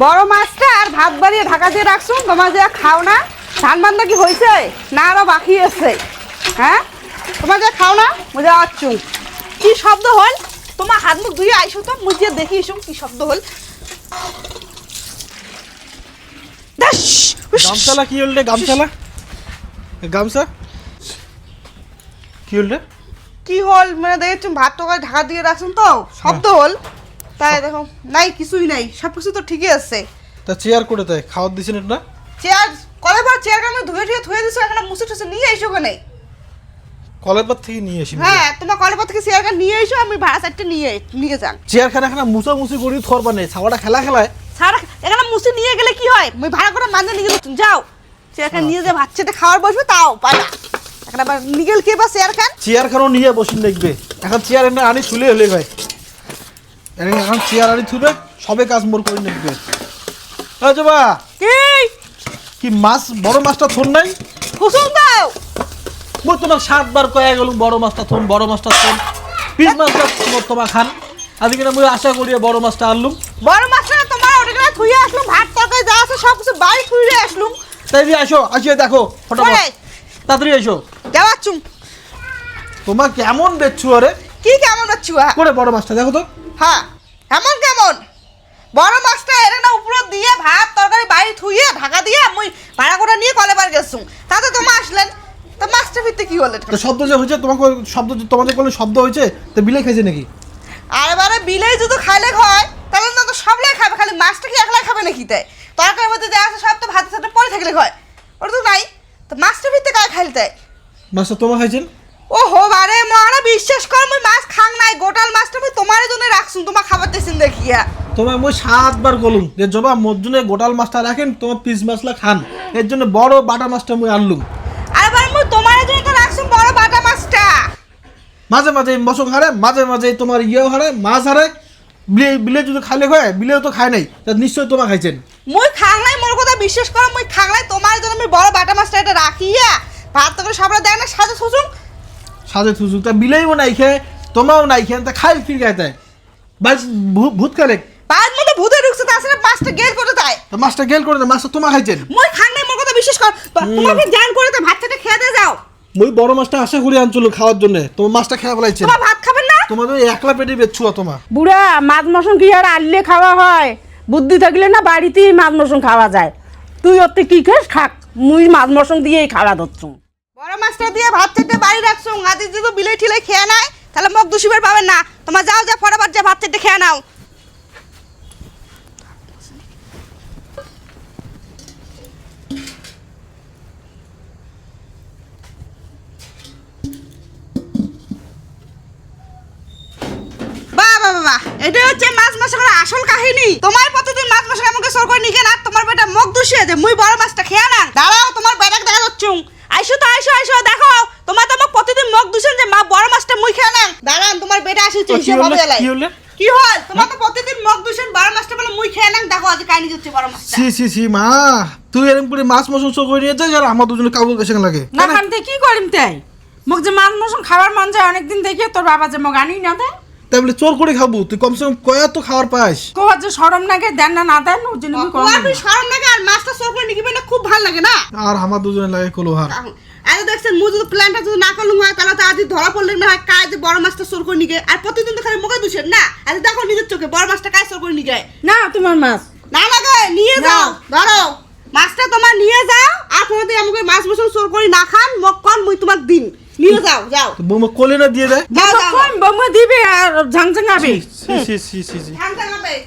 বড় মাছটা আর ভাত বাড়িয়ে ঢাকা দিয়ে রাখছুন, তোমার যে খাও না। ধান বান্ধা কি হয়েছে না আরো বাকি আছে? হ্যাঁ, তোমার যে খাও না মুঝে আচ্ছু। কি শব্দ হল? তোমার হাত মুখ ধুয়ে আইসো তো, মুঝে দেখি এসো কি শব্দ হল। গামছালা কি হল রে? গামছালা গামছা কি হল রে? কি হল মানে দেখছি ভাত তরকারি ঢাকা দিয়ে রাখছুন তো শব্দ হল। তাই দেখো নাই, কিছুই নাই, সব কিছু তো ঠিকই আছে। তা চেয়ার করে দেয়, খাওয়ার দিছেন না? চেয়ার কলে বার চেয়ার কেন ধুয়ে দিছো, এখন মুছে টুছে নিয়ে এসো কেন? কলেপার থেকে নিয়ে আসি। হ্যাঁ, তোমার কলেপার থেকে চেয়ার কেন নিয়ে এসো, আমি ভাড়া সাইডটা নিয়ে যান। চেয়ার খানা খানা মুছামুছি করি থরবা নেই, ছাওয়াটা খেলায় সারা এখানে মুছে নিয়ে গেলে কি হয়? আমি ভাড়া করে মাঝে নিয়ে গেলে যাও চেয়ার খান নিয়ে যে ভাত খেতে খাওয়ার বসবে তাও পাই না। এখন আবার নিগেল কে বা চেয়ার খান? চেয়ার খানো নিয়ে বসিন দেখবে। এখন চেয়ার এনে আনি তুলে হলে ভাই, এখন চেয়ার আনি তুলে সবে কাজ মোর করে দেখবে। বা কি মাছ, বড় মাছটা থন নাই? হুসুম দাও। মই তোমার 7 বার কয়ে গেল বড় মাছটা থন, বড় মাছটা থন। পিস মাছটা তোমার খান, আজকে না মই আশা করি বড় মাছটা আনলুম। বড় মাছটা তোমার ওটা থুয়ে আসলুম, ভাত তরকারি যা আছে সব কিছু বাড়ি থুয়ে আসলুম। তাই দিয়ে আসিয়ে দেখো ফটাফট, তাড়াতাড়ি এসো। দেওয়াচ্ছুম তোমার কেমন বেচছু? আরে কি কেমন আছুয়া করে বড় মাছটা দেখো তো। হ্যাঁ, এমন কেমন বড় মাছটা এর না উপরে দিয়ে ভাত তরকারি বাড়ি থুয়ে ঢাকা দিয়ে মুই ভাড়া করে নিয়ে কলেবার গেছুম। তাতে তোমার আসলেন তো মাছটা ফিরতে কি হলো? তো শব্দ যে হয়েছে তোমাকে, শব্দ তোমাদের কোনো শব্দ হয়েছে তো বিলে খাইছে নাকি? আরে বিলেই যদি খাইলে হয় তাহলে না তো সবলাই খাবে, খালি মাছটা কি একলাই খাবে নাকি? তাই তরকারির মধ্যে যা আছে সব তো ভাতের সাথে পরে থাকলে হয়, ওটা তো নাই। তো মাছটা ফিরতে কায় খাইলে তাই? মাছটা তোমার খাইছেন? ও হো বারে মারা, বিশ্বাস কর মুই মাছ খাং নাই, গোটাল মাছটা মুই তোমার জন্য রাখছুম, তোমার খাবার দিছেন দেখিয়া। তোমার মই 7 বার বলুম যে জবা মোর জন্য গোটাল মাছটা রাখেন, তোমার পিস মাছলা খান, এর জন্য বড় বাটা মাছটা মই আনলুম। আরে বারে মুই তোমার জন্য তো রাখছুম বড় বাটা মাছটা। মাঝে মাঝে মশক হারে, মাঝে মাঝে তোমার ইয়েও হারে, মাছ হারে। বিলে যদি খাইলে হয়, বিলেও তো খায় নাই, তা নিশ্চয়ই তোমার খাইছেন। মুই খাং নাই, মোর কথা বিশ্বাস করো, মুই খাং নাই, তোমার জন্য আমি বড় বাটা মাছটা এটা রাখিয়া ভাত তো করে সবরা দেয় না সাজে শুশুম। সাজে থুসুক তা বিলেইও নাই খেয়ে, তোমারও নাই খেয়ে, তা খাই ফির গায়ে তাই বাস ভূত খালে। পাঁচ মধ্যে ভূতে ঢুকছে, তাছাড়া মাছটা গেল করে দেয়। তা মাছটা গেল করে দেয়, মাছটা তোমার খাইছেন। মুই খাং নাই, মোর কথা বিশ্বাস কর, তোমাকে জান করে দেয়, ভাতটা খেয়ে দিয়ে যাও। মই বড় মাছটা আশা করি আনছিল খাওয়ার জন্য, তোমার মাছটা খেয়ে ফেলাইছেন। তোমার ভাত খাবেন না? তোমাদের একলা পেটে বেচছুয়া তোমার। বুড়া মাছ মশন কি আর আনলে খাওয়া হয়? বুদ্ধি থাকলে না বাড়িতেই মাছ মশন খাওয়া যায়। তুই ওতে কি খাস খাক, মুই মাছ মশন দিয়েই খাওয়া ধরছু। বড় মাছটা দিয়ে ভাত চেটে বাড়ি রাখছো, আদি যদি বিলে ঠিলে খেয়ে নাই তাহলে মুখ দুষিবার পাবেন না। তোমার যাও যা ফটাফট যা ভাত চেটে খেয়ে নাও। বাবা এটা হচ্ছে মাছ মশলার আসল কাহিনী। তোমার প্রতিদিন মাছ মশলা আমাকে সর করে নিকে না, তোমার বেটা মুখ দুষিয়ে যে মুই বড় মাছটা খেয়ে না। দাঁড়াও, তোমার বেটাকে দেখা যাচ্ছু। আইসো তো আইসো দেখো, তোমার তো আমাকে প্রতিদিন মুখ দুষেন যে মা বড় মাছটা মুই খেয়ে না। দাঁড়ান, তোমার বেটা আসিছে হিসেব হবে এলাই। কি হল? তোমার তো প্রতিদিন মুখ দুষেন বড় মাছটা বলে মুই খেয়ে না। দেখো আজ কাহিনী হচ্ছে বড় মাছটা। সি মা, তুই এরকম করে মাছ মশন সব করে নিয়ে যাস আর আমার দুজনে কাবুল কেসে লাগে না খানতে কি করিম তাই? মোক যে মাছ মশন খাবার মন যায় অনেকদিন দেখে, তোর বাবা যে মোক আনি না দেয়। তাই বলে চোর করে খাবো? তুই কমসে কম কয়া তো খাবার পাস। কোয়ার যে শরম নাগে দেন না দেন, ওর জন্য আমি কম। তুমি শরম লাগে আর মাছটা সর করে নিকিবে না, খুব ভালো লাগে না? আর আমার দুজনে লাগে কলোহার। আরে দেখছেন মুই যদি প্ল্যানটা যদি না করলুম হয় তাহলে তো আজ ধরা পড়লে না হয় কাজ বড় মাছটা সর করে নিগে। আর প্রতিদিন তো খালি মুখে দুষেন না, আজ দেখো নিজের চোখে বড় মাছটা কাজ সর করে নিগে। না তোমার মাছ না লাগে নিয়ে যাও, ধরো মাছটা তোমার নিয়ে যাও। আর তোমাদের আমাকে মাছ মশলা সর করে না খান মক কন মুই তোমাক দিন নিয়ে যাও যাও। তো বৌমা কোলে না দিয়ে দেয়। যাও যাও বম্মা দিবে আর ঝাংঝাঙাবে। সি ঠান্ডা